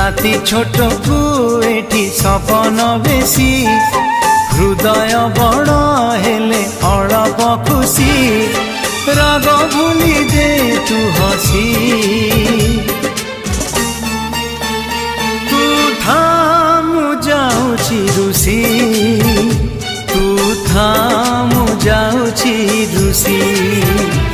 राति छोट को एठी सपन बेसी हृदय बड़ हेले अड़प खुशी राग भूली दे तू हसी तू थामु जाउची रुसी तू थामु जाउची रुसी।